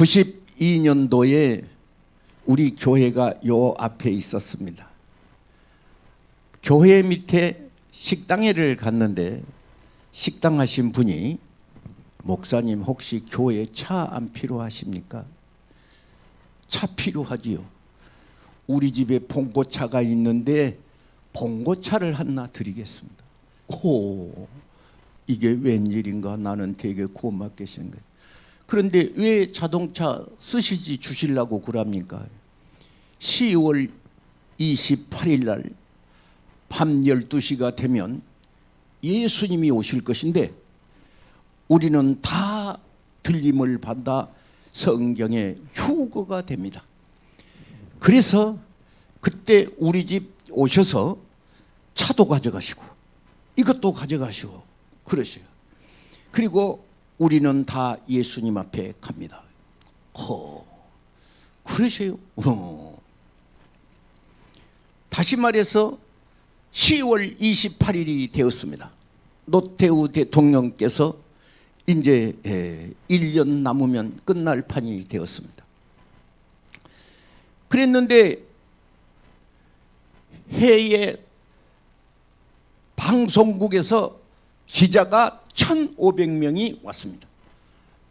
92년도에 우리 교회가 요 앞에 있었습니다. 교회 밑에 식당회를 갔는데 식당 하신 분이 목사님 혹시 교회 차 안 필요하십니까? 차 필요하지요. 우리 집에 봉고차가 있는데 봉고차를 하나 드리겠습니다. 오, 이게 웬일인가 나는 되게 고맙게 생각해요. 그런데 왜 자동차 쓰시지 주시려고 그럽니까? 10월 28일 날 밤 12시가 되면 예수님이 오실 것인데 우리는 다 들림을 받아 성경의 휴거가 됩니다. 그래서 그때 우리 집 오셔서 차도 가져가시고 이것도 가져가시고 그러셔요. 그리고 우리는 다 예수님 앞에 갑니다. 그러세요? 다시 말해서 10월 28일이 되었습니다. 노태우 대통령께서 이제 1년 남으면 끝날 판이 되었습니다. 그랬는데 해외 방송국에서 기자가 1,500명이 왔습니다.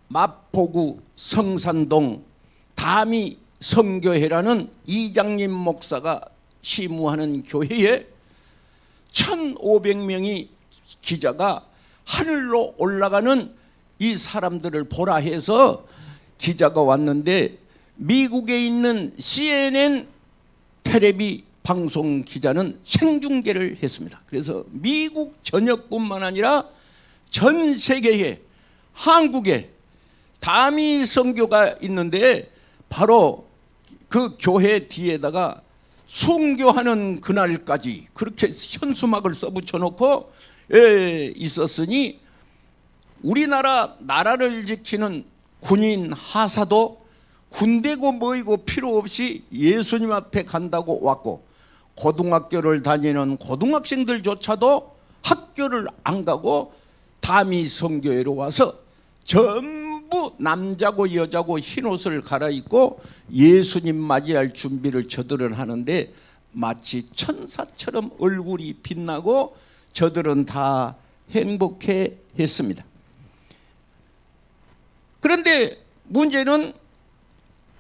마포구 성산동 다미 선교회라는 이장님 목사가 시무하는 교회에 1,500명이 기자가 하늘로 올라가는 이 사람들을 보라 해서 기자가 왔는데 미국에 있는 CNN 텔레비 방송 기자는 생중계를 했습니다. 그래서 미국 전역뿐만 아니라 전 세계에 한국에 다미 선교가 있는데 바로 그 교회 뒤에다가 순교하는 그날까지 그렇게 현수막을 써붙여 놓고 있었으니 우리나라 나라를 지키는 군인 하사도 군대고 뭐이고 필요 없이 예수님 앞에 간다고 왔고 고등학교를 다니는 고등학생들조차도 학교를 안 가고 다미 선교회로 와서 전부 남자고 여자고 흰옷을 갈아입고 예수님 맞이할 준비를 저들은 하는데 마치 천사처럼 얼굴이 빛나고 저들은 다 행복해 했습니다. 그런데 문제는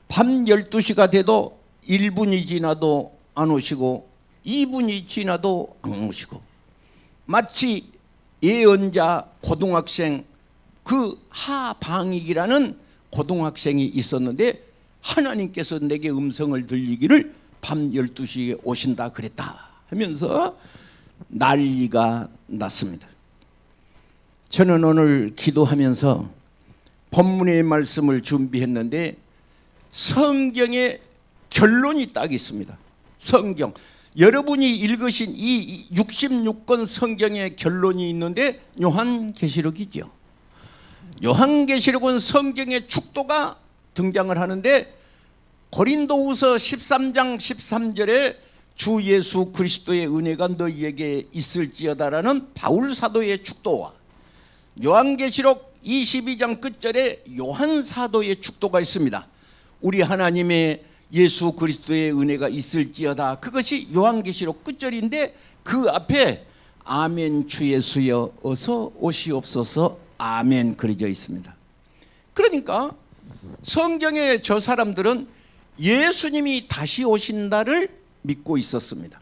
밤 12시가 돼도 1분이 지나도 안 오시고 2분이 지나도 안 오시고 마치 예언자 고등학생 그 하방익이라는 고등학생이 있었는데 하나님께서 내게 음성을 들리기를 밤 12시에 오신다 그랬다 하면서 난리가 났습니다. 저는 오늘 기도하면서 본문의 말씀을 준비했는데 성경의 결론이 딱 있습니다. 성경 여러분이 읽으신 이 66권 성경의 결론이 있는데 요한계시록이죠. 요한계시록은 성경의 축도가 등장을 하는데 고린도후서 13장 13절에 주 예수 그리스도의 은혜가 너희에게 있을지어다라는 바울 사도의 축도와 요한계시록 22장 끝절에 요한 사도의 축도가 있습니다. 우리 하나님의 예수 그리스도의 은혜가 있을지어다. 그것이 요한계시록 끝절인데 그 앞에 아멘 주 예수여 어서 오시옵소서 아멘 그려져 있습니다. 그러니까 성경의 저 사람들은 예수님이 다시 오신다를 믿고 있었습니다.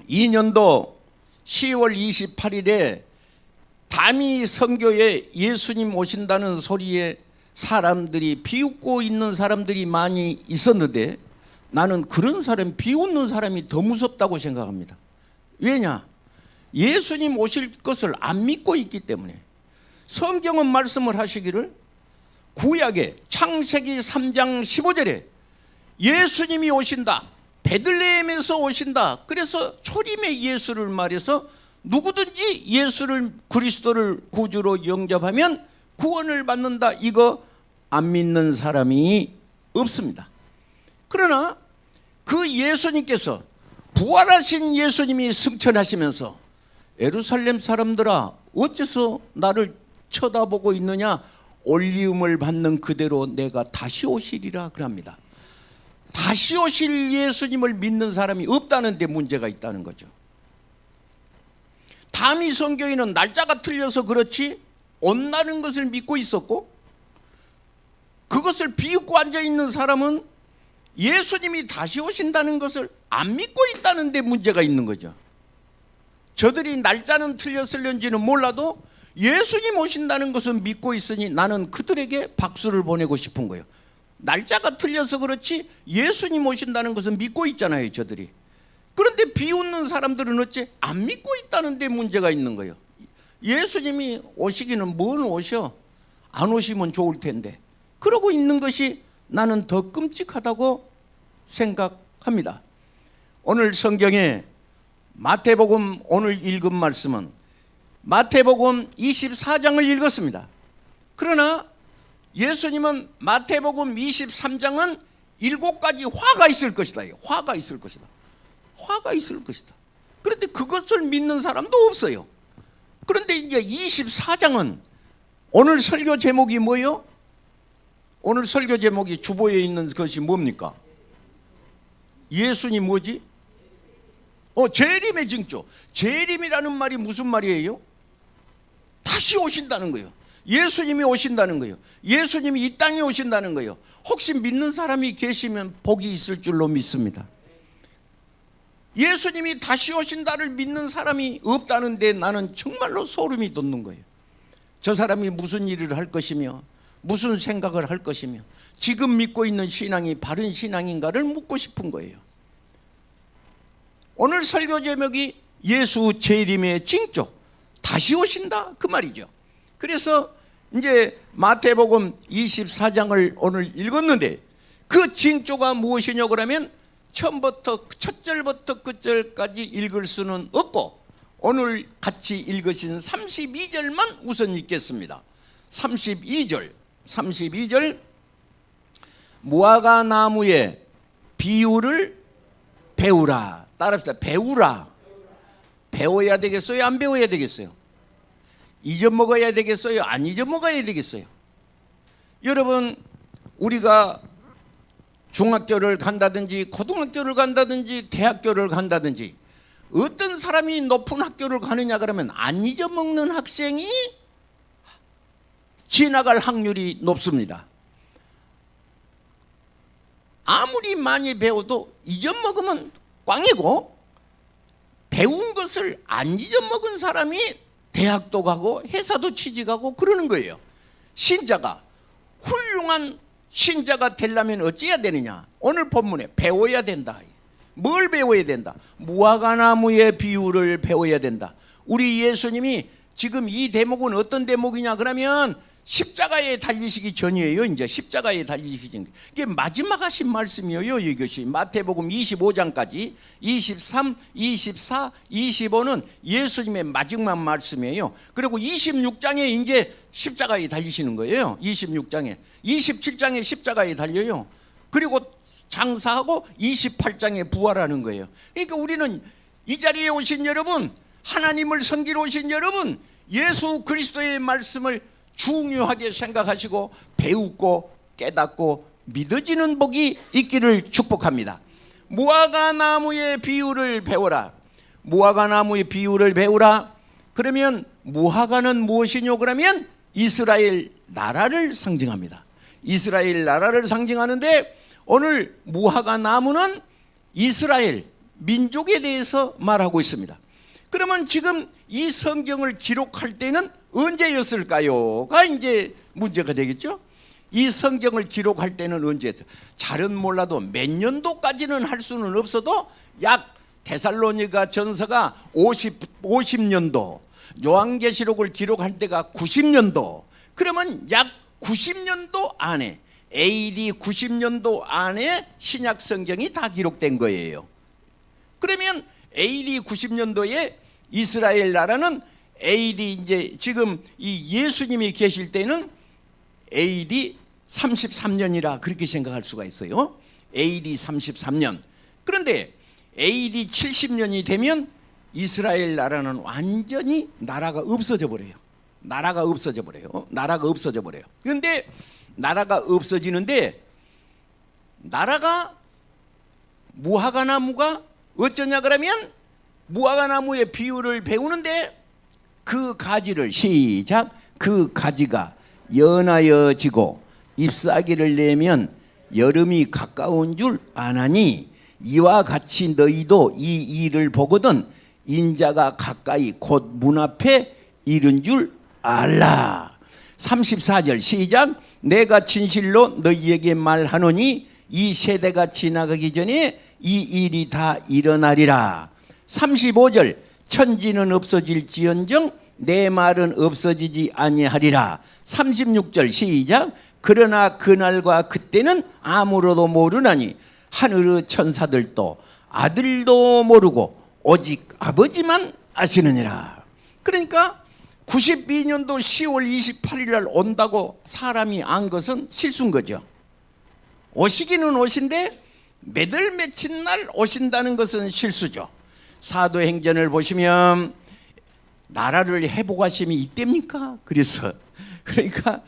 92년도 10월 28일에 다미 선교에 예수님 오신다는 소리에 사람들이 비웃고 있는 사람들이 많이 있었는데 나는 그런 사람 비웃는 사람이 더 무섭다고 생각합니다. 왜냐? 예수님 오실 것을 안 믿고 있기 때문에. 성경은 말씀을 하시기를 구약의 창세기 3장 15절에 예수님이 오신다. 베들레헴에서 오신다. 그래서 초림의 예수를 말해서 누구든지 예수를 그리스도를 구주로 영접하면 구원을 받는다. 이거 안 믿는 사람이 없습니다. 그러나 그 예수님께서 부활하신 예수님이 승천하시면서 예루살렘 사람들아 어째서 나를 쳐다보고 있느냐? 올리움을 받는 그대로 내가 다시 오시리라 그럽니다. 다시 오실 예수님을 믿는 사람이 없다는 데 문제가 있다는 거죠. 다미 선교인은 날짜가 틀려서 그렇지 온다는 것을 믿고 있었고, 그것을 비웃고 앉아있는 사람은 예수님이 다시 오신다는 것을 안 믿고 있다는 데 문제가 있는 거죠. 저들이 날짜는 틀렸을는지는 몰라도 예수님 오신다는 것을 믿고 있으니 나는 그들에게 박수를 보내고 싶은 거예요. 날짜가 틀려서 그렇지 예수님 오신다는 것은 믿고 있잖아요, 저들이. 그런데 비웃는 사람들은 어째 안 믿고 있다는 데 문제가 있는 거예요. 예수님이 오시기는 뭔 오셔? 안 오시면 좋을 텐데. 그러고 있는 것이 나는 더 끔찍하다고 생각합니다. 오늘 성경에 마태복음 오늘 읽은 말씀은 마태복음 24장을 읽었습니다. 그러나 예수님은 마태복음 23장은 7가지 화가 있을 것이다. 화가 있을 것이다. 화가 있을 것이다. 그런데 그것을 믿는 사람도 없어요. 그런데 이제 24장은 오늘 설교 제목이 뭐예요? 오늘 설교 제목이 주보에 있는 것이 뭡니까? 예수님 뭐지? 재림의 징조. 재림이라는 말이 무슨 말이에요? 다시 오신다는 거예요. 예수님이 오신다는 거예요. 예수님이 이 땅에 오신다는 거예요. 혹시 믿는 사람이 계시면 복이 있을 줄로 믿습니다. 예수님이 다시 오신다를 믿는 사람이 없다는데 나는 정말로 소름이 돋는 거예요. 저 사람이 무슨 일을 할 것이며 무슨 생각을 할 것이며 지금 믿고 있는 신앙이 바른 신앙인가를 묻고 싶은 거예요. 오늘 설교 제목이 예수 재림의 징조, 다시 오신다 그 말이죠. 그래서 이제 마태복음 24장을 오늘 읽었는데 그 징조가 무엇이냐고 그러면 처음부터 첫 절부터 끝절까지 읽을 수는 없고 오늘 같이 읽으신 32절만 우선 읽겠습니다. 32절 무화과 나무의 비유를 배우라. 따라합시다. 배우라. 배워야 되겠어요? 안 배워야 되겠어요? 잊어먹어야 되겠어요? 안 잊어먹어야 되겠어요? 여러분, 우리가 중학교를 간다든지 고등학교를 간다든지 대학교를 간다든지 어떤 사람이 높은 학교를 가느냐 그러면 안 잊어먹는 학생이 지나갈 확률이 높습니다. 아무리 많이 배워도 잊어먹으면 꽝이고, 배운 것을 안 잊어먹은 사람이 대학도 가고 회사도 취직하고 그러는 거예요. 신자가 훌륭한 신자가 되려면 어찌해야 되느냐? 오늘 본문에 배워야 된다. 뭘 배워야 된다? 무화과나무의 비유를 배워야 된다. 우리 예수님이 지금 이 대목은 어떤 대목이냐 그러면 십자가에 달리시기 전이에요. 이제 십자가에 달리시기 전. 이게 마지막 하신 말씀이에요. 이것이 마태복음 25장까지 23, 24, 25는 예수님의 마지막 말씀이에요. 그리고 26장에 이제 십자가에 달리시는 거예요. 26장에 27장에 십자가에 달려요. 그리고 장사하고 28장에 부활하는 거예요. 그러니까 우리는 이 자리에 오신 여러분, 하나님을 섬기러 오신 여러분, 예수 그리스도의 말씀을 중요하게 생각하시고 배우고 깨닫고 믿어지는 복이 있기를 축복합니다. 무화과나무의 비유를 배워라. 무화과나무의 비유를 배우라. 그러면 무화과는 무엇이뇨? 그러면 이스라엘 나라를 상징합니다. 이스라엘 나라를 상징하는데 오늘 무화과나무는 이스라엘 민족에 대해서 말하고 있습니다. 그러면 지금 이 성경을 기록할 때는 언제였을까요?가 이제 문제가 되겠죠. 이 성경을 기록할 때는 언제였어요? 잘은 몰라도 몇 년도까지는 할 수는 없어도 약 데살로니가 전서가 50년도, 요한계시록을 기록할 때가 90년도, 그러면 약 90년도 안에, AD 90년도 안에 신약 성경이 다 기록된 거예요. 그러면 AD 90년도에 이스라엘 나라는 AD 이제 지금 이 예수님이 계실 때는 AD 33년이라 그렇게 생각할 수가 있어요. AD 33년. 그런데 AD 70년이 되면 이스라엘 나라는 완전히 나라가 없어져 버려요. 나라가 없어져 버려요. 나라가 없어져 버려요. 그런데 나라가 없어지는데 나라가 무화과나무가 어쩌냐 그러면 무화과나무의 비유를 배우는데 그 가지를 시작 그 가지가 연하여지고 잎사귀를 내면 여름이 가까운 줄 아나니 이와 같이 너희도 이 일을 보거든 인자가 가까이 곧 문 앞에 이른 줄 알라. 34절 시작 내가 진실로 너희에게 말하노니 이 세대가 지나가기 전에 이 일이 다 일어나리라. 35절 천지는 없어질지언정 내 말은 없어지지 아니하리라. 36절 시작 그러나 그날과 그때는 아무로도 모르나니 하늘의 천사들도 아들도 모르고 오직 아버지만 아시느니라. 그러니까 92년도 10월 28일 날 온다고 사람이 안 것은 실수인 거죠. 오시기는 오신데 몇월 며칠 날 오신다는 것은 실수죠. 사도행전을 보시면 나라를 회복하심이 이때입니까? 그러니까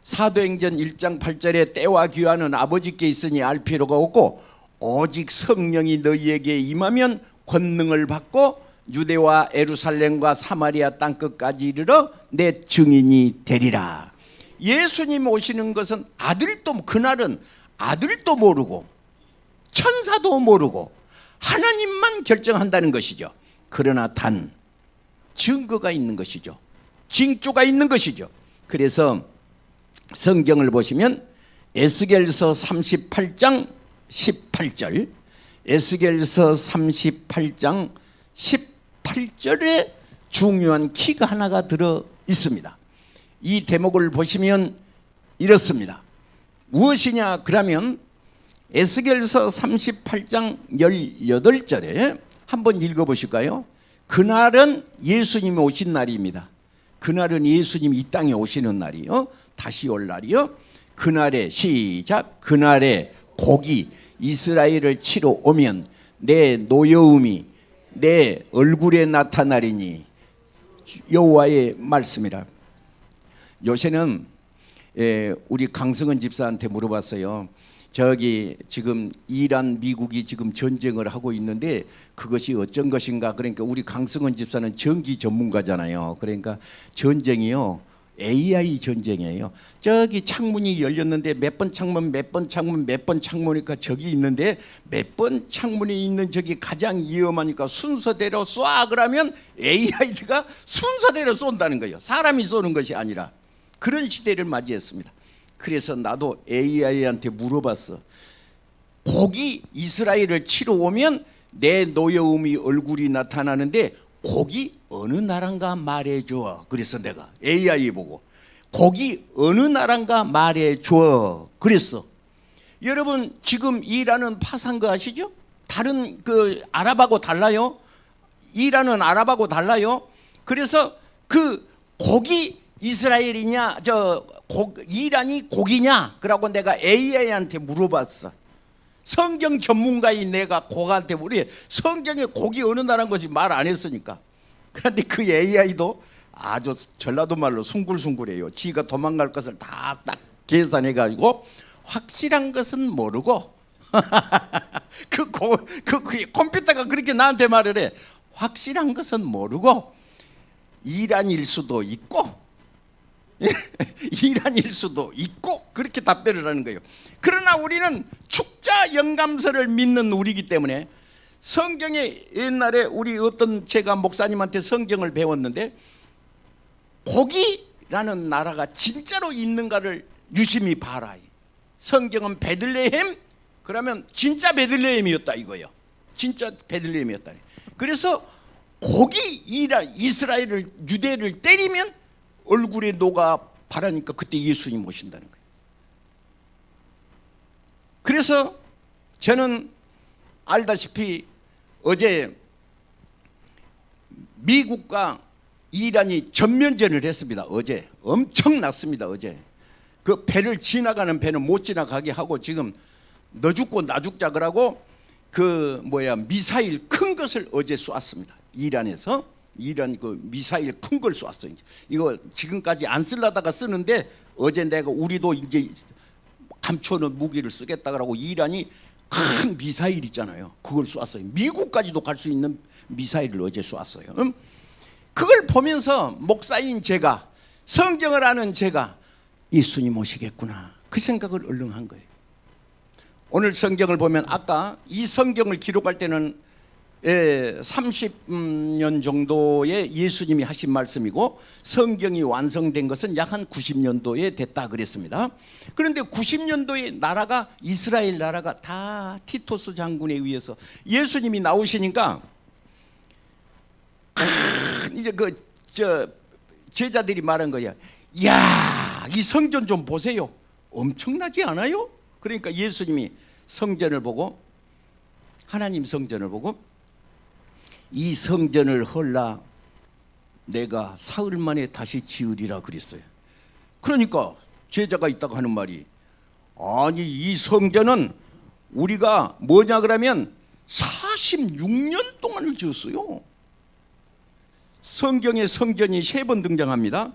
사도행전 1장 8절에 때와 기한은 아버지께 있으니 알 필요가 없고 오직 성령이 너희에게 임하면 권능을 받고 유대와 예루살렘과 사마리아 땅끝까지 이르러 내 증인이 되리라. 예수님 오시는 것은 아들도 그날은 아들도 모르고 천사도 모르고 하나님만 결정한다는 것이죠. 그러나 단 증거가 있는 것이죠. 징조가 있는 것이죠. 그래서 성경을 보시면 에스겔서 38장 18절 에스겔서 38장 18절에 중요한 키가 하나가 들어 있습니다. 이 대목을 보시면 이렇습니다. 무엇이냐 그러면 에스겔서 38장 18절에 한번 읽어보실까요? 그날은 예수님이 오신 날입니다. 그날은 예수님이 이 땅에 오시는 날이요. 다시 올 날이요. 그날에 시작 그날에 곡이 이스라엘을 치러 오면 내 노여움이 내 얼굴에 나타나리니 여호와의 말씀이라. 요새는 우리 강승은 집사한테 물어봤어요. 저기 지금 이란 미국이 지금 전쟁을 하고 있는데 그것이 어쩐 것인가. 그러니까 우리 강승은 집사는 전기 전문가잖아요. 그러니까 전쟁이요 AI 전쟁이에요. 저기 창문이 열렸는데 몇 번 창문 몇 번 창문 몇 번 창문이니까 저기 있는데 몇 번 창문이 있는 저기 가장 위험하니까 순서대로 쏴 그러면 AI가 순서대로 쏜다는 거예요. 사람이 쏘는 것이 아니라. 그런 시대를 맞이했습니다. 그래서 나도 AI한테 물어봤어. 곡이 이스라엘을 치러 오면 내 노여움이 얼굴이 나타나는데 곡이 어느 나라인가 말해줘. 그래서 내가 AI 보고 곡이 어느 나라인가 말해줘. 그랬어. 여러분 지금 이란은 파산 거 아시죠? 다른 그 아랍하고 달라요. 이란은 아랍하고 달라요. 그래서 그 곡이 이스라엘이냐 이란이 곡이냐 그러고 내가 AI한테 물어봤어. 성경 전문가인 내가 곡한테 우리 성경에 곡이 어느 나라인 것이 말 안 했으니까. 그런데 그 AI도 아주 전라도 말로 숭굴숭굴해요. 지가 도망갈 것을 다 딱 계산해 가지고 확실한 것은 모르고 그 컴퓨터가 그렇게 나한테 말을 해. 확실한 것은 모르고 이란일 수도 있고 이란일 수도 있고 그렇게 답변을 하는 거예요. 그러나 우리는 축자 영감서를 믿는 우리이기 때문에 성경에 옛날에 우리 어떤 제가 목사님한테 성경을 배웠는데 곡이라는 나라가 진짜로 있는가를 유심히 봐라. 성경은 베들레헴 그러면 진짜 베들레헴이었다 이거예요. 진짜 베들레헴이었다. 그래서 곡이 이스라엘을 유대를 때리면 얼굴에 녹아 바라니까 그때 예수님 오신다는 거예요. 그래서 저는 알다시피 어제 미국과 이란이 전면전을 했습니다. 어제 엄청났습니다. 어제 그 배를 지나가는 배는 못 지나가게 하고 지금 너 죽고 나 죽자 그러고 그 미사일 큰 것을 어제 쏘았습니다. 이란에서 이란 그 미사일 큰 걸 쏘았어요. 이거 지금까지 안 쓰려다가 쓰는데 어제 내가 우리도 이제 감춰놓은 무기를 쓰겠다 그러고 이란이 큰 미사일 있잖아요. 그걸 쏘았어요. 미국까지도 갈 수 있는 미사일을 어제 쏘았어요. 그걸 보면서 목사인 제가, 성경을 아는 제가 예수님 오시겠구나 그 생각을 얼른 한 거예요. 오늘 성경을 보면 아까 이 성경을 기록할 때는 30년 정도의 예수님이 하신 말씀이고 성경이 완성된 것은 약 한 90년도에 됐다 그랬습니다. 그런데 90년도에 나라가 이스라엘 나라가 다 티토스 장군에 의해서 예수님이 나오시니까 이제 제자들이 말한 거야. 야, 이 성전 좀 보세요. 엄청나지 않아요? 그러니까 예수님이 성전을 보고, 하나님 성전을 보고, 이 성전을 헐라 내가 사흘 만에 다시 지으리라 그랬어요. 그러니까 제자가 있다고 하는 말이, 아니 이 성전은 우리가 뭐냐 그러면 46년 동안을 지었어요. 성경에 성전이 3번 등장합니다.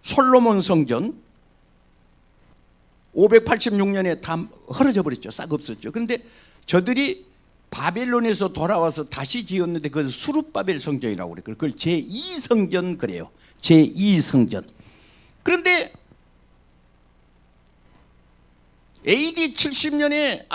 솔로몬 성전 586년에 다 헐어져 버렸죠. 싹 없었죠. 그런데 저들이 바벨론에서 돌아와서 다시 지었는데 그것을 수룹바벨 성전이라고 그래요. 그걸 제2성전 그래요. 제2성전. 그런데 AD 70년에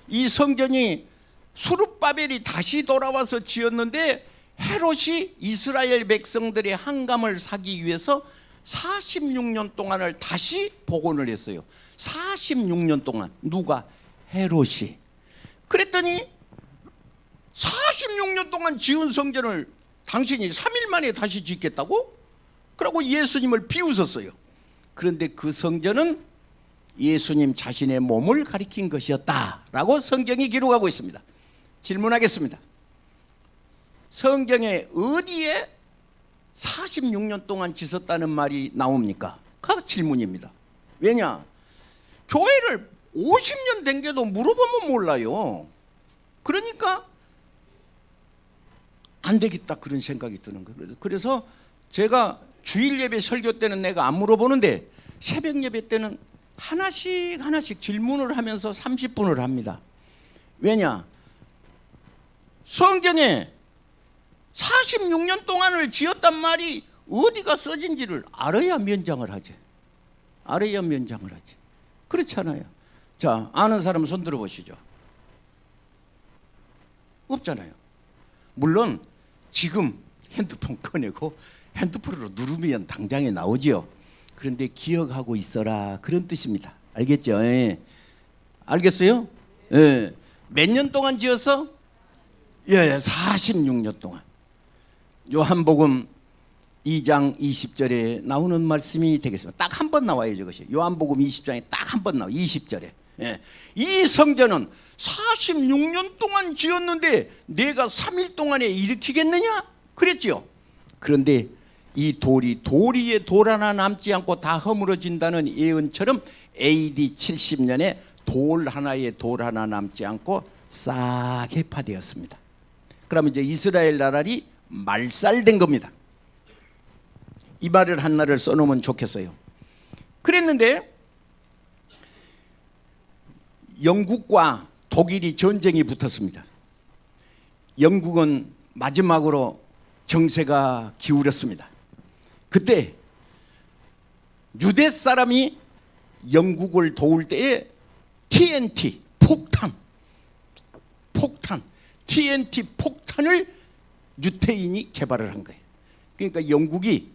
이 성전이 수룹바벨이 다시 돌아와서 지었는데 헤롯이 이스라엘 백성들의 한감을 사기 위해서 46년 동안을 다시 복원을 했어요. 46년 동안. 누가? 헤롯이. 그랬더니 46년 동안 지은 성전을 당신이 3일 만에 다시 짓겠다고? 그러고 예수님을 비웃었어요. 그런데 그 성전은 예수님 자신의 몸을 가리킨 것이었다라고 성경이 기록하고 있습니다. 질문하겠습니다. 성경에 어디에 46년 동안 짓었다는 말이 나옵니까? 그 질문입니다. 왜냐? 교회를 50년 된 게도 물어보면 몰라요. 그러니까 안 되겠다 그런 생각이 드는 거예요. 그래서 제가 주일 예배 설교 때는 내가 안 물어보는데 새벽 예배 때는 하나씩 질문을 하면서 30분을 합니다. 왜냐? 성경에 46년 동안을 지었단 말이 어디가 써진지를 알아야 면장을 하지. 알아야 면장을 하지. 그렇잖아요. 자, 아는 사람 손 들어보시죠. 없잖아요. 물론 지금 핸드폰 꺼내고 핸드폰으로 누르면 당장에 나오지요. 그런데 기억하고 있어라 그런 뜻입니다. 알겠죠? 예. 알겠어요? 예. 몇 년 동안 지었어? 예, 46년 동안. 요한복음 2장 20절에 나오는 말씀이 되겠습니다. 딱 한 번 나와요, 저것이. 요한복음 20장에 딱 한 번 나와요. 20절에. 예. 이 성전은 46년 동안 지었는데 내가 3일 동안에 일으키겠느냐? 그랬지요. 그런데 이 도리에 돌 하나 남지 않고 다 허물어진다는 예언처럼 AD 70년에 돌 하나 남지 않고 싹 해파되었습니다. 그러면 이제 이스라엘 나라이 말살된 겁니다. 이 말을 하나를 써놓으면 좋겠어요. 그랬는데 영국과 독일이 전쟁이 붙었습니다. 영국은 마지막으로 정세가 기울었습니다. 그때 유대 사람이 영국을 도울 때에 TNT TNT 폭탄을 유태인이 개발을 한 거예요. 그러니까 영국이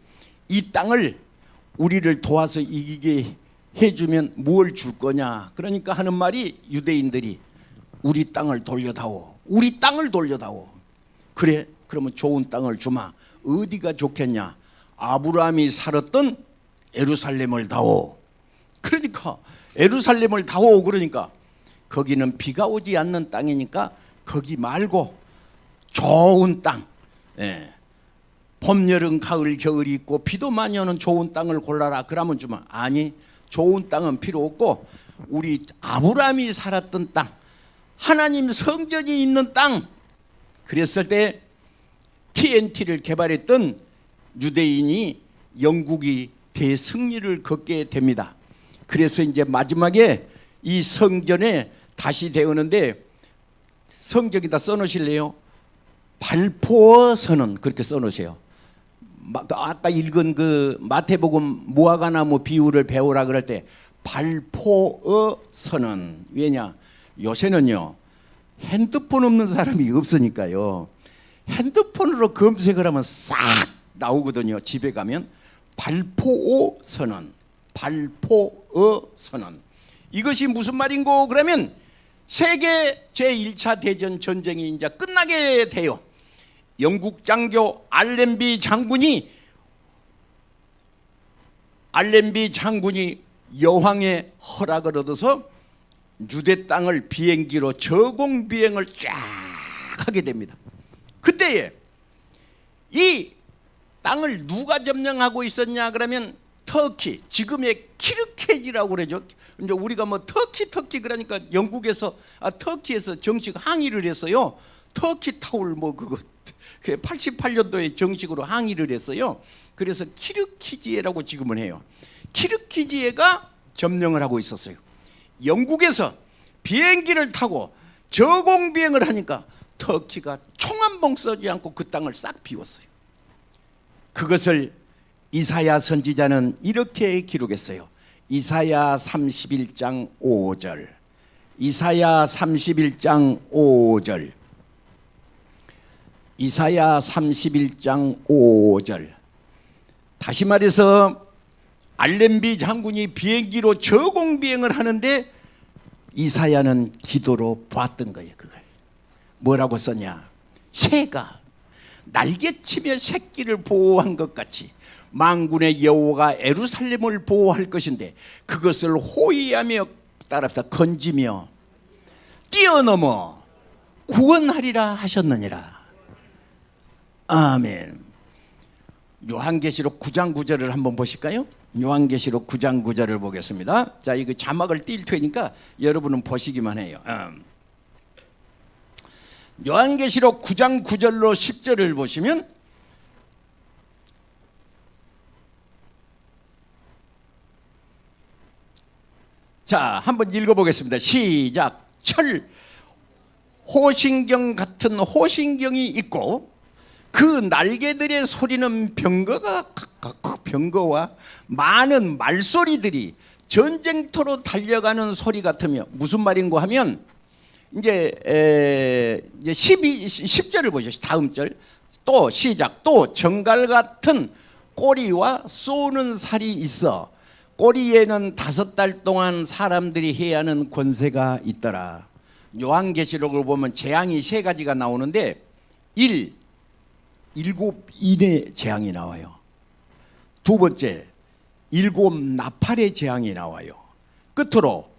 이 땅을 우리를 도와서 이기게 해주면 뭘 줄 거냐. 그러니까 하는 말이 유대인들이 우리 땅을 돌려다오. 우리 땅을 돌려다오. 그래? 그러면 좋은 땅을 주마. 어디가 좋겠냐? 아브라함이 살았던 예루살렘을 다오. 그러니까 예루살렘을 다오. 그러니까 거기는 비가 오지 않는 땅이니까 거기 말고 좋은 땅, 봄, 여름, 가을, 겨울이 있고 비도 많이 오는 좋은 땅을 골라라. 그러면 주면 아니, 좋은 땅은 필요 없고 우리 아브라함이 살았던 땅, 하나님 성전이 있는 땅. 그랬을 때 TNT를 개발했던 유대인이 영국이 대승리를 거게 됩니다. 그래서 이제 마지막에 이 성전에 다시 되었는데 성경에다 써놓으실래요? 발포 선언 그렇게 써놓으세요. 아까 읽은 그 마태복음 무화과나무 비유를 배우라 그럴 때 발포의 선언. 왜냐? 요새는요 핸드폰 없는 사람이 없으니까요. 핸드폰으로 검색을 하면 싹 나오거든요. 집에 가면 발포의 선언, 발포의 선언. 이것이 무슨 말인고? 그러면 세계 제1차 대전 전쟁이 이제 끝나게 돼요. 영국 장교 알렌비 장군이 여왕의 허락을 얻어서 유대 땅을 비행기로 저공 비행을 쫙 하게 됩니다. 그때에 이 땅을 누가 점령하고 있었냐 그러면 터키, 지금의 키르케지라고 그러죠. 이제 우리가 뭐 터키 그러니까 영국에서 터키에서 정식 항의를 했어요. 터키 타올 뭐 그거 88년도에 정식으로 항의를 했어요. 그래서 키르키지에라고 지금은 해요. 키르키지에가 점령을 하고 있었어요. 영국에서 비행기를 타고 저공 비행을 하니까 터키가 총 한 방 쏘지 않고 그 땅을 싹 비웠어요. 그것을 이사야 선지자는 이렇게 기록했어요. 이사야 31장 5절. 이사야 31장 5절. 이사야 31장 5절. 다시 말해서 알렌비 장군이 비행기로 저공 비행을 하는데 이사야는 기도로 봤던 거예요. 그걸 뭐라고 썼냐? 새가 날개치며 새끼를 보호한 것 같이 만군의 여호와가 예루살렘을 보호할 것인데 그것을 호위하며 따라서 건지며 뛰어넘어 구원하리라 하셨느니라. 아멘. 요한계시록 9장 9절을 한번 보실까요? 요한계시록 9장 9절을 보겠습니다. 자, 이거 자막을 띄울 테니까 여러분은 보시기만 해요. 요한계시록 9장 9절로 10절을 보시면 자, 한번 읽어보겠습니다. 시작. 철 호신경 같은 호신경이 있고 그 날개들의 소리는 병거와 많은 말소리들이 전쟁터로 달려가는 소리 같으며 무슨 말인고 하면 이제 10절을 보시죠. 다음 절. 또 시작. 또 정갈 같은 꼬리와 쏘는 살이 있어 꼬리에는 5달 동안 사람들이 해야 하는 권세가 있더라. 요한계시록을 보면 재앙이 3가지가 나오는데 7인의 재앙이 나와요. 두 번째 7 나팔의 재앙이 나와요. 끝으로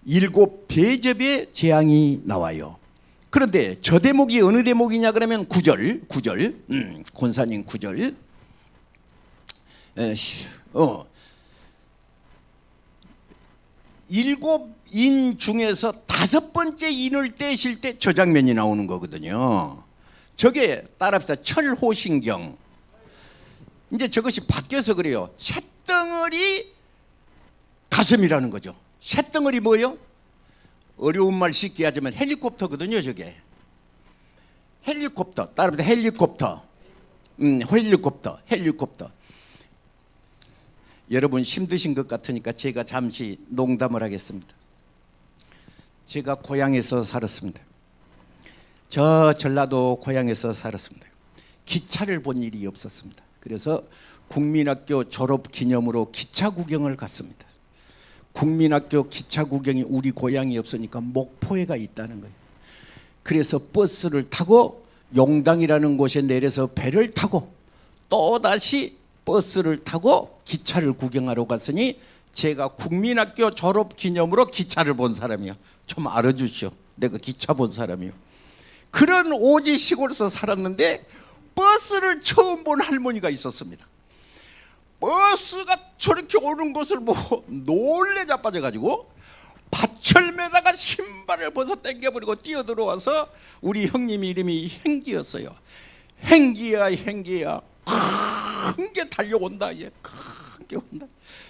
7 대접의 재앙이 나와요. 그런데 저 대목이 어느 대목이냐 그러면 9절 권사님 9절 7인 중에서 5번째 인을 떼실 때 저 장면이 나오는 거거든요. 저게 따라합시다. 철호신경. 이제 저것이 바뀌어서 그래요. 쇳덩어리 가슴이라는 거죠. 쇳덩어리 뭐예요? 어려운 말 쉽게 하자면 헬리콥터거든요. 저게 헬리콥터. 따라합시다. 헬리콥터. 여러분 힘드신 것 같으니까 제가 잠시 농담을 하겠습니다. 제가 고향에서 살았습니다. 저 전라도 고향에서 살았습니다. 기차를 본 일이 없었습니다. 그래서 국민학교 졸업 기념으로 기차 구경을 갔습니다. 국민학교 기차 구경이 우리 고향이 없으니까 목포에가 있다는 거예요. 그래서 버스를 타고 용당이라는 곳에 내려서 배를 타고 또다시 버스를 타고 기차를 구경하러 갔으니 제가 국민학교 졸업 기념으로 기차를 본 사람이요. 좀 알아주시오. 내가 기차 본 사람이요. 그런 오지 시골에서 살았는데 버스를 처음 본 할머니가 있었습니다. 버스가 저렇게 오는 것을 보고 놀래 자빠져가지고 밭철매다가 신발을 벗어 당겨버리고 뛰어들어와서 우리 형님 이름이 행기였어요. 행기야 행기야 큰 게 달려온다. 큰 게 온다.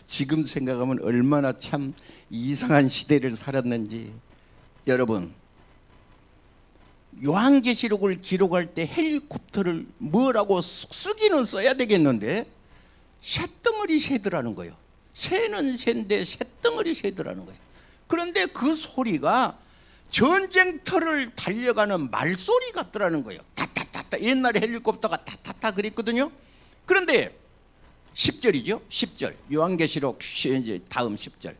지금 생각하면 얼마나 참 이상한 시대를 살았는지. 여러분, 요한계시록을 기록할 때 헬리콥터를 뭐라고 쓰기는 써야 되겠는데 쇳덩어리 새더라는 거예요. 새는 새인데 쇳덩어리 새더라는 거예요. 그런데 그 소리가 전쟁터를 달려가는 말소리 같더라는 거예요. 타타타타. 옛날에 헬리콥터가 타타타 그랬거든요. 그런데 10절이죠. 10절. 요한계시록 이제 다음 10절.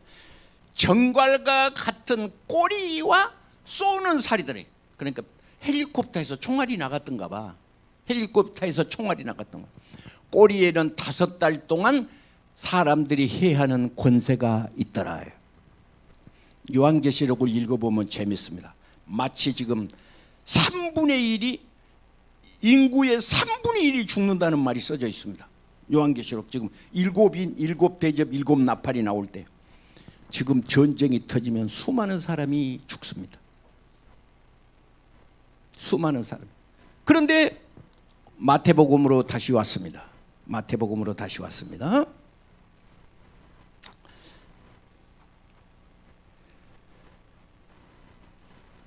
정갈과 같은 꼬리와 쏘는 살이더래. 그러니까 헬리콥터에서 총알이 나갔던가 봐. 헬리콥터에서 총알이 나갔던가. 꼬리에는 5달 동안 사람들이 해하는 권세가 있더라. 요한계시록을 읽어보면 재밌습니다. 마치 지금 3분의 1이 인구의 3분의 1이 죽는다는 말이 써져 있습니다. 요한계시록 지금 7인, 7대접, 7나팔이 나올 때 지금 전쟁이 터지면 수많은 사람이 죽습니다. 수많은 사람. 그런데 마태복음으로 다시 왔습니다. 마태복음으로 다시 왔습니다.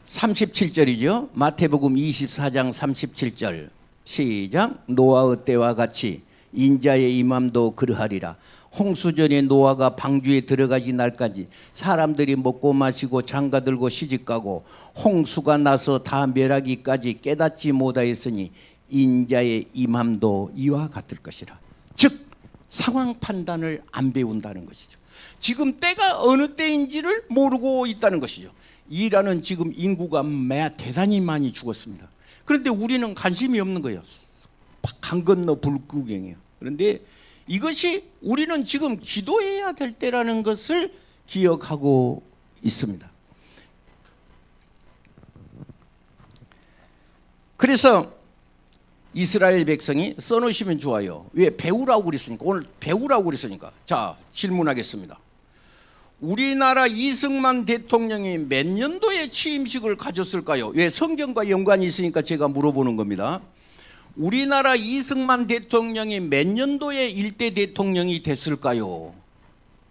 37절이죠. 마태복음 24장 37절 시작. 노아의 때와 같이 인자의 임함도 그러하리라. 홍수전에 노아가 방주에 들어가기 날까지 사람들이 먹고 마시고 장가들고 시집가고 홍수가 나서 다 멸하기까지 깨닫지 못하였으니 인자의 임함도 이와 같을 것이라. 즉 상황 판단을 안 배운다는 것이죠. 지금 때가 어느 때인지를 모르고 있다는 것이죠. 이란은 지금 인구가 대단히 많이 죽었습니다. 그런데 우리는 관심이 없는 거예요. 강 건너 불구경이에요. 그런데 이것이 우리는 지금 기도해야 될 때라는 것을 기억하고 있습니다. 그래서 이스라엘 백성이 써놓으시면 좋아요. 왜? 배우라고 그랬으니까. 오늘 배우라고 그랬으니까. 자, 질문하겠습니다. 우리나라 이승만 대통령이 몇 년도에 취임식을 가졌을까요? 왜? 성경과 연관이 있으니까 제가 물어보는 겁니다. 우리나라 이승만 대통령이 몇 년도에 일대 대통령이 됐을까요?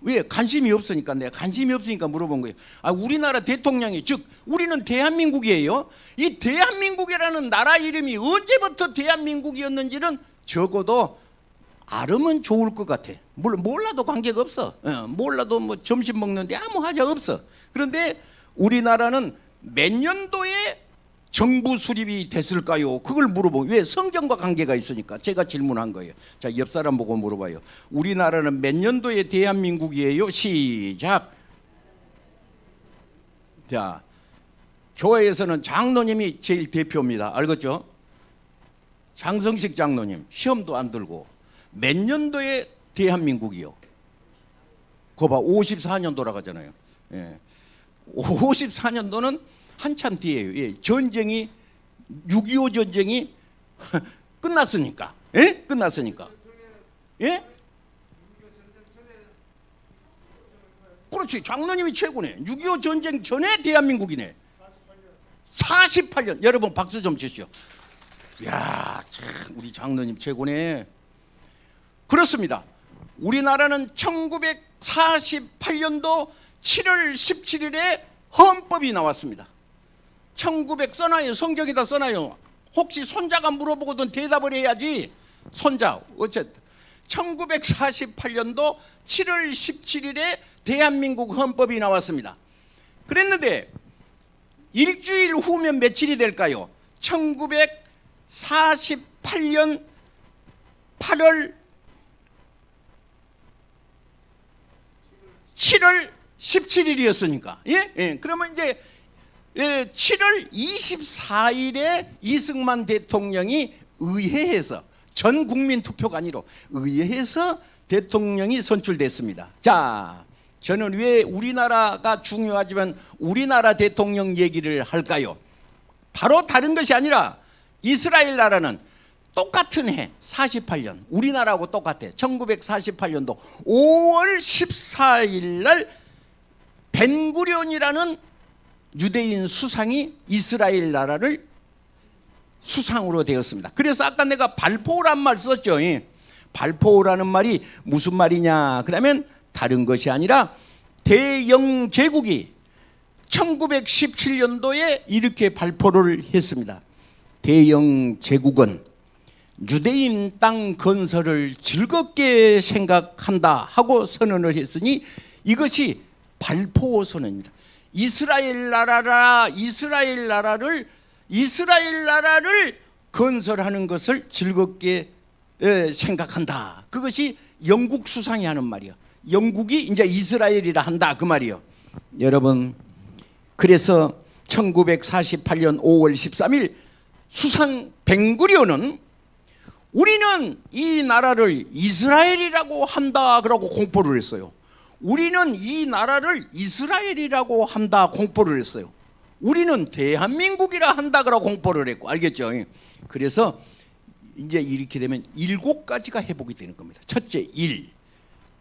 왜? 관심이 없으니까. 내가 관심이 없으니까 물어본 거예요. 우리나라 대통령이, 즉 우리는 대한민국이에요. 이 대한민국이라는 나라 이름이 언제부터 대한민국이었는지는 적어도 알으면 좋을 것 같아. 물론 몰라도 관계가 없어. 몰라도 뭐 점심 먹는데 아무 하자 없어. 그런데 우리나라는 몇 년도에 정부 수립이 됐을까요? 그걸 물어보고. 왜? 성경과 관계가 있으니까 제가 질문한 거예요. 자, 옆 사람 보고 물어봐요. 우리나라는 몇 년도에 대한민국이에요? 시작. 자, 교회에서는 장로님이 제일 대표입니다. 알겠죠? 장성식 장로님 시험도 안 들고 몇 년도에 대한민국이요? 그거 봐, 54년 돌아가잖아요. 예. 54년도는 한참 뒤에요. 예. 전쟁이 6.25 전쟁이 끝났으니까. 예? 끝났으니까. 예? 그렇지. 장로님이 최고네. 6.25 전쟁 전에 대한민국이네. 48년. 여러분 박수 좀 주시오. 이야, 참 우리 장로님 최고네. 그렇습니다. 우리나라는 1948년도 7월 17일에 헌법이 나왔습니다. 1900 써놔요. 성경에다 써놔요. 혹시 손자가 물어보거든 대답을 해야지. 손자. 어쨌든 1948년도 7월 17일에 대한민국 헌법이 나왔습니다. 그랬는데 일주일 후면 며칠이 될까요? 1948년 8월 7월 17일이었으니까. 예? 예. 그러면 이제 7월 24일에 이승만 대통령이 의회에서, 전 국민 투표가 아니라 의회에서 대통령이 선출됐습니다. 자, 저는 왜 우리나라가 중요하지만 우리나라 대통령 얘기를 할까요? 바로 다른 것이 아니라 이스라엘 나라는 똑같은 해 48년 우리나라하고 똑같아. 1948년도 5월 14일 날 벤구리온이라는 유대인 수상이 이스라엘 나라를 수상으로 되었습니다. 그래서 아까 내가 발포란 말 썼죠. 발포라는 말이 무슨 말이냐 그러면 다른 것이 아니라 대영 제국이 1917년도에 이렇게 발포를 했습니다. 대영 제국은 유대인 땅 건설을 즐겁게 생각한다 하고 선언을 했으니 이것이 발포 선언입니다. 이스라엘 나라를 건설하는 것을 즐겁게 생각한다. 그것이 영국 수상이 하는 말이요. 영국이 이제 이스라엘이라 한다 그 말이요. 여러분, 그래서 1948년 5월 13일 수상 벵구리온은 우리는 이 나라를 이스라엘이라고 한다 그러고 공포를 했어요. 우리는 이 나라를 이스라엘이라고 한다 공포를 했어요. 우리는 대한민국이라 한다 그러고 공포를 했고, 알겠죠? 그래서 이제 이렇게 되면 7가지가 회복이 되는 겁니다. 첫째,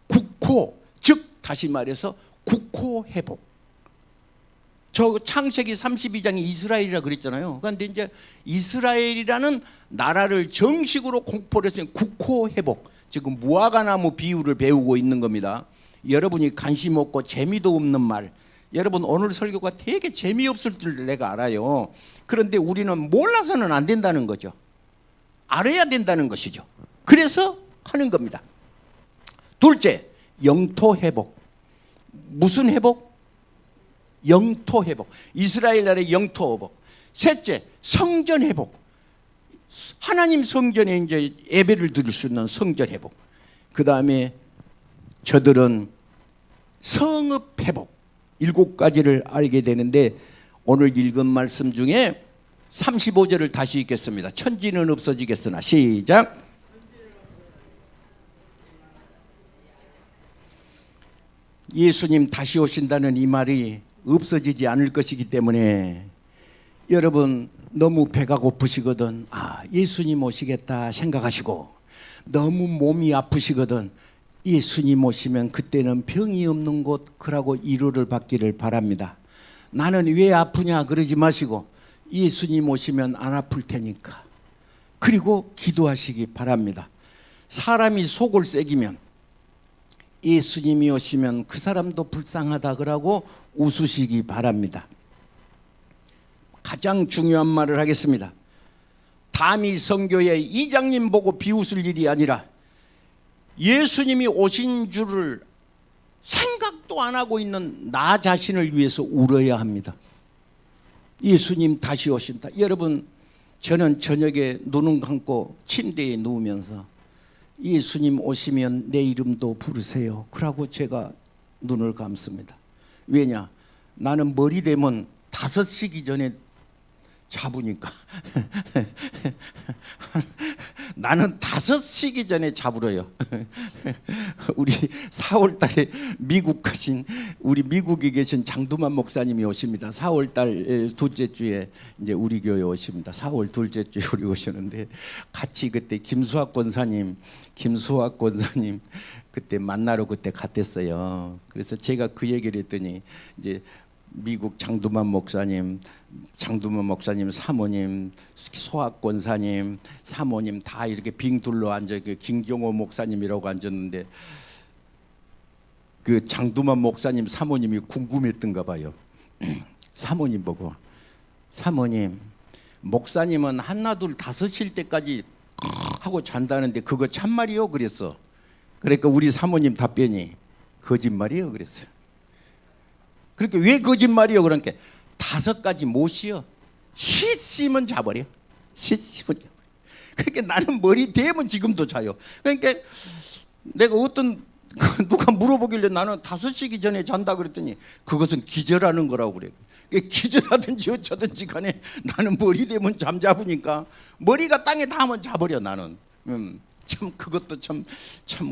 국호, 즉 다시 말해서 국호 회복. 저 창세기 32장이 이스라엘이라 그랬잖아요. 그런데 이제 이스라엘이라는 나라를 정식으로 공포를 했으니 국호 회복. 지금 무화과나무 비유를 배우고 있는 겁니다. 여러분이 관심 없고 재미도 없는 말, 여러분 오늘 설교가 되게 재미없을 줄 내가 알아요. 그런데 우리는 몰라서는 안 된다는 거죠. 알아야 된다는 것이죠. 그래서 하는 겁니다. 둘째, 영토 회복. 무슨 회복? 영토 회복. 이스라엘 나라의 영토 회복. 셋째, 성전 회복. 하나님 성전에 이제 예배를 드릴 수 있는 성전 회복. 그 다음에 저들은 성읍 회복. 7가지를 알게 되는데 오늘 읽은 말씀 중에 35절을 다시 읽겠습니다. 천지는 없어지겠으나 시작. 예수님 다시 오신다는 이 말이 없어지지 않을 것이기 때문에 여러분 너무 배가 고프시거든 예수님 오시겠다 생각하시고, 너무 몸이 아프시거든 예수님 오시면 그때는 병이 없는 곳 그라고 위로를 받기를 바랍니다. 나는 왜 아프냐 그러지 마시고 예수님 오시면 안 아플 테니까 그리고 기도하시기 바랍니다. 사람이 속을 새기면 예수님이 오시면 그 사람도 불쌍하다 그러고 웃으시기 바랍니다. 가장 중요한 말을 하겠습니다. 담이 선교의 이장님 보고 비웃을 일이 아니라 예수님이 오신 줄을 생각도 안 하고 있는 나 자신을 위해서 울어야 합니다. 예수님 다시 오신다. 여러분, 저는 저녁에 눈을 감고 침대에 누우면서 예수님 오시면 내 이름도 부르세요 그러고 제가 눈을 감습니다. 왜냐? 나는 머리 되면 5시기 전에 잡으니까 나는 5시기 전에 잡으러요. 우리 4월 달에 미국 가신 우리 미국에 계신 장두만 목사님이 오십니다. 4월 달 둘째 주에 이제 우리 교회 오십니다. 4월 둘째 주에 우리 오시는데 같이 그때 김수학 권사님 그때 만나러 그때 갔댔어요. 그래서 제가 그 얘기를 했더니 이제 미국 장두만 목사님 사모님, 소학 권사님, 사모님 다 이렇게 빙 둘러 앉아 김경호 목사님이라고 앉았는데 그 장두만 목사님 사모님이 궁금했던가 봐요. 사모님 보고 사모님, 목사님은 한나둘 5실 때까지 하고 잔다는데 그거 참말이요? 그랬어. 그러니까 우리 사모님 답변이 거짓말이요? 그랬어요. 그러니까 왜 거짓말이요? 그러니까 5가지 못 쉬어. 씻으면 자버려. 씻으면 자버려. 그러니까 나는 머리 대면 지금도 자요. 그러니까 내가 어떤 누가 물어보길래 나는 5시기 전에 잔다 그랬더니 그것은 기절하는 거라고 그래. 기절하든지 어쩌든지 간에 나는 머리 대면 잠자부니까 머리가 땅에 닿으면 자버려 나는. 참 그것도 참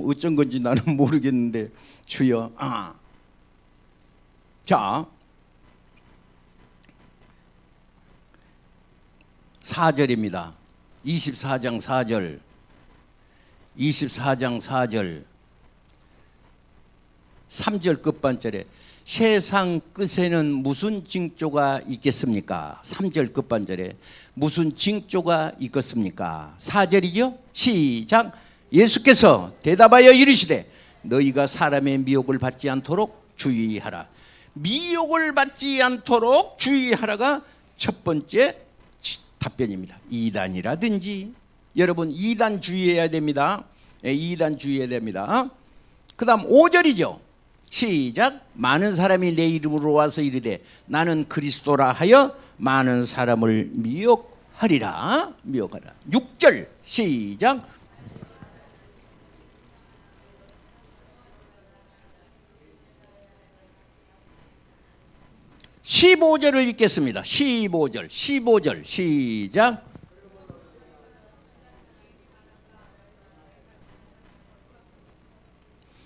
어쩐 건지 나는 모르겠는데 주여. 자, 4절입니다. 24장 4절. 24장 4절. 3절 끝반절에 세상 끝에는 무슨 징조가 있겠습니까? 3절 끝반절에 무슨 징조가 있겠습니까? 4절이죠? 시작. 예수께서 대답하여 이르시되 너희가 사람의 미혹을 받지 않도록 주의하라. 미혹을 받지 않도록 주의하라가 첫 번째 답변입니다. 이단이라든지, 여러분 이단 주의해야 됩니다. 이단 주의해야 됩니다. 그 다음 5절이죠. 시작. 많은 사람이 내 이름으로 와서 이르되 나는 그리스도라 하여 많은 사람을 미혹하리라. 미혹하라. 6절 시작. 15절을 읽겠습니다. 15절 시작.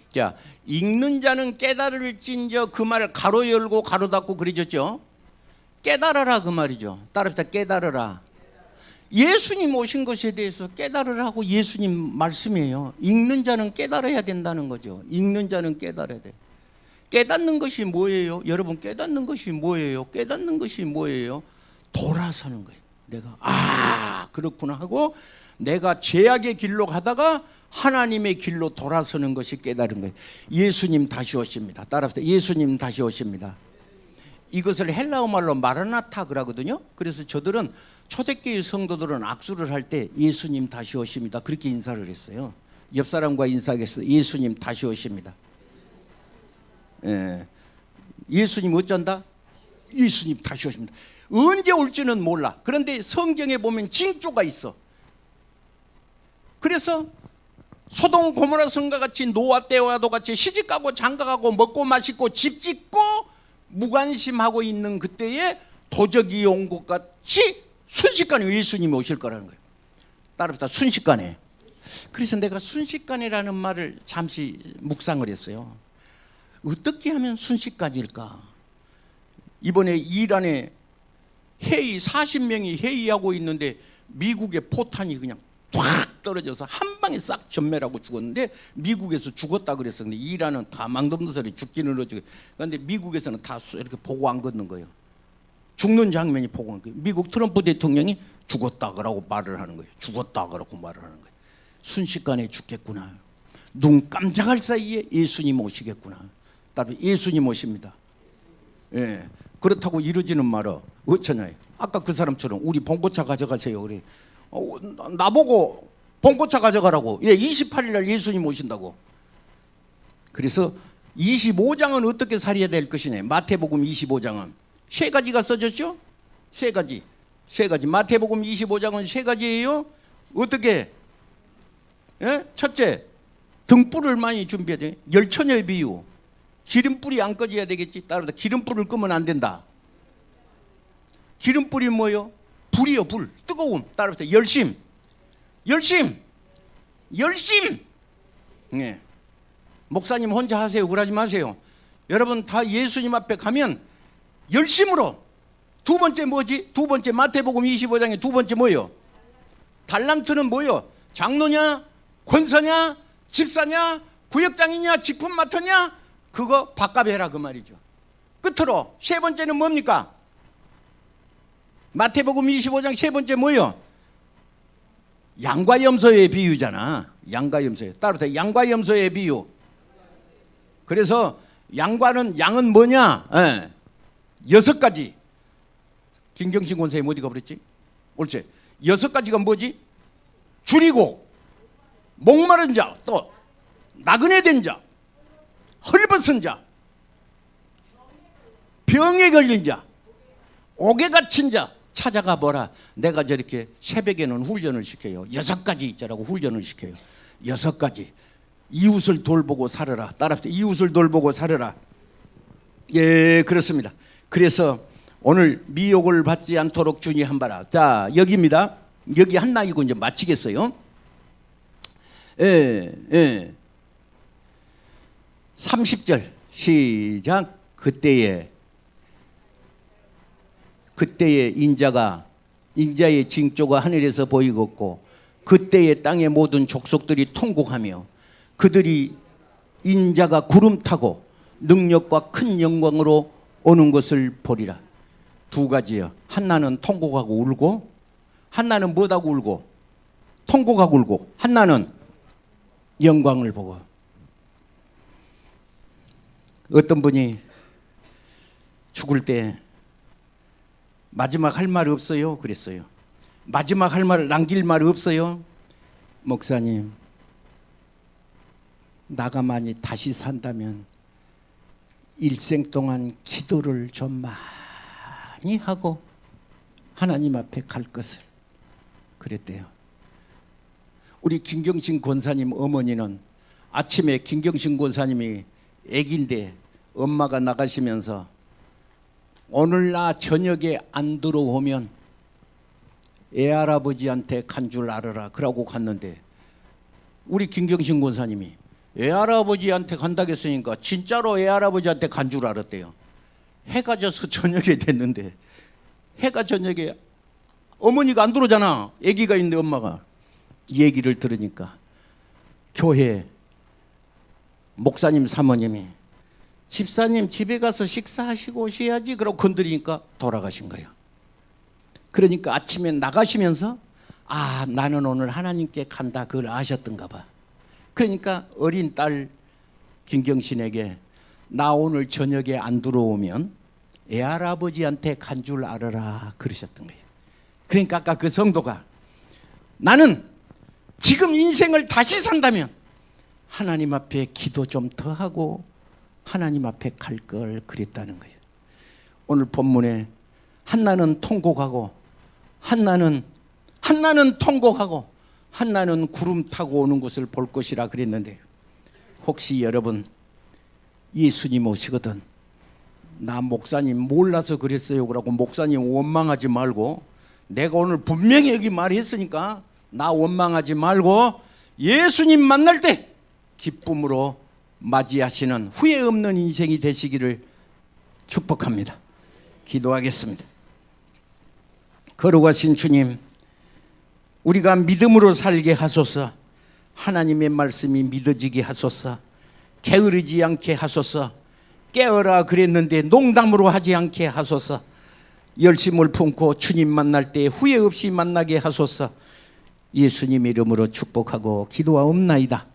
자, 읽는 자는 깨달을진저, 그 말을 가로 열고 가로 닫고 그려졌죠. 깨달아라 그 말이죠. 따라합시다. 깨달아라. 예수님 오신 것에 대해서 깨달으라고 예수님 말씀이에요. 읽는 자는 깨달아야 된다는 거죠. 읽는 자는 깨달아야 돼. 깨닫는 것이 뭐예요? 여러분 깨닫는 것이 뭐예요? 깨닫는 것이 뭐예요? 돌아서는 거예요. 내가 그렇구나 하고 내가 죄악의 길로 가다가 하나님의 길로 돌아서는 것이 깨달은 거예요. 예수님 다시 오십니다. 따라합시다. 예수님 다시 오십니다. 이것을 헬라어 말로 마라나타 그러거든요. 그래서 저들은 초대교회 성도들은 악수를 할 때 예수님 다시 오십니다. 그렇게 인사를 했어요. 옆 사람과 인사하겠습니다. 예수님 다시 오십니다. 예수님 어쩐다? 예수님 다시 오십니다. 언제 올지는 몰라. 그런데 성경에 보면 징조가 있어. 그래서 소돔 고모라 성과 같이 노아 때와도 같이 시집가고 장가가고 먹고 마시고 집 짓고 무관심하고 있는 그때에 도적이 온 것 같이 순식간에 예수님이 오실 거라는 거예요. 따라합시다. 순식간에. 그래서 내가 순식간이라는 말을 잠시 묵상을 했어요. 어떻게 하면 순식간일까? 이번에 이란에 회의 40명이 회의하고 있는데 미국의 포탄이 그냥 확 떨어져서 한 방에 싹 전멸하고 죽었는데 미국에서 죽었다 그랬었는데 이란은 다 망dom도 소리 죽기는 어쩌고. 그런데 미국에서는 다 이렇게 보고 안 걷는 거예요. 죽는 장면이 보고 안 거예요. 미국 트럼프 대통령이 죽었다 그러고 말을 하는 거예요. 죽었다 그러고 말을 하는 거예요. 순식간에 죽겠구나. 눈 깜짝할 사이에 예수님 오시겠구나. 따로 예수님 오십니다. 예. 그렇다고 이루지는 말어. 어쩌냐. 아까 그 사람처럼 우리 봉고차 가져가세요. 그래. 나보고 봉고차 가져가라고. 예, 28일 날 예수님 오신다고. 그래서 25장은 어떻게 살아야 될 것이냐. 마태복음 25장은 세 가지가 써졌죠? 세 가지. 마태복음 25장은 세 가지예요. 어떻게? 예? 첫째, 등불을 많이 준비해야 돼. 열처녀의 비유. 기름불이 안 꺼져야 되겠지. 따라서 기름불을 끄면 안 된다. 기름불이 뭐예요? 불이요, 불. 뜨거움. 따라서 열심. 네. 목사님 혼자 하세요. 그러지 마세요. 여러분 다 예수님 앞에 가면 열심으로. 두 번째 뭐지? 두 번째 마태복음 25장의 두 번째 뭐예요? 달란트는 뭐예요? 장로냐? 권사냐? 집사냐? 구역장이냐? 직분 맡았냐? 그거 밥값해라 그 말이죠. 끝으로 세 번째는 뭡니까? 마태복음 25장 세 번째 뭐예요? 양과 염소의 비유잖아. 양과 염소의. 따로 양과 염소의 비유. 그래서 양은 뭐냐? 6가지. 김경신 권사님 어디 가버렸지? 옳지. 6가지가 뭐지? 줄이고 목마른 자, 또 나그네 된 자, 헐벗은 자, 병에 걸린 자, 옥에 갇힌 자 찾아가 보라. 내가 저렇게 새벽에는 훈련을 시켜요. 6가지 있자라고 훈련을 시켜요. 6가지. 이웃을 돌보고 살아라. 따라합시다. 이웃을 돌보고 살아라. 예, 그렇습니다. 그래서 오늘 미혹을 받지 않도록 주의한 바라. 자, 여기입니다. 여기 한나이고 이제 마치겠어요. 30절 시작. 그때에 인자의 징조가 하늘에서 보이겠고 그때에 땅의 모든 족속들이 통곡하며 그들이 인자가 구름 타고 능력과 큰 영광으로 오는 것을 보리라. 두 가지요. 한나는 통곡하고 울고, 한나는 뭐하고 울고? 통곡하고 울고, 한나는 영광을 보고. 어떤 분이 죽을 때 마지막 할 말 없어요? 그랬어요. 마지막 할 말 남길 말 없어요? 목사님, 나가 만이 다시 산다면 일생 동안 기도를 좀 많이 하고 하나님 앞에 갈 것을 그랬대요. 우리 김경신 권사님 어머니는 아침에 김경신 권사님이 아기인데 엄마가 나가시면서 오늘 나 저녁에 안 들어오면 애할아버지한테 간 줄 알아라 그러고 갔는데, 우리 김경신 권사님이 애할아버지한테 간다고 했으니까 진짜로 애할아버지한테 간 줄 알았대요. 해가 져서 저녁에 됐는데, 해가 저녁에 어머니가 안 들어오잖아. 아기가 있는데 엄마가. 이 얘기를 들으니까 교회 목사님 사모님이 집사님 집에 가서 식사하시고 오셔야지 그러고 건드리니까 돌아가신 거예요. 그러니까 아침에 나가시면서 아, 나는 오늘 하나님께 간다 그걸 아셨던가 봐. 그러니까 어린 딸 김경신에게 나 오늘 저녁에 안 들어오면 애할아버지한테 간 줄 알아라 그러셨던 거예요. 그러니까 아까 그 성도가 나는 지금 인생을 다시 산다면 하나님 앞에 기도 좀 더 하고 하나님 앞에 갈 걸 그랬다는 거예요. 오늘 본문에 한나는 통곡하고 한나는 통곡하고 한나는 구름 타고 오는 것을 볼 것이라 그랬는데, 혹시 여러분 예수님 오시거든 나 목사님 몰라서 그랬어요 그러고 목사님 원망하지 말고, 내가 오늘 분명히 여기 말했으니까 나 원망하지 말고 예수님 만날 때 기쁨으로 맞이하시는 후회 없는 인생이 되시기를 축복합니다. 기도하겠습니다. 걸어가신 주님, 우리가 믿음으로 살게 하소서. 하나님의 말씀이 믿어지게 하소서. 게으르지 않게 하소서. 깨어라 그랬는데 농담으로 하지 않게 하소서. 열심을 품고 주님 만날 때 후회 없이 만나게 하소서. 예수님 이름으로 축복하고 기도하옵나이다.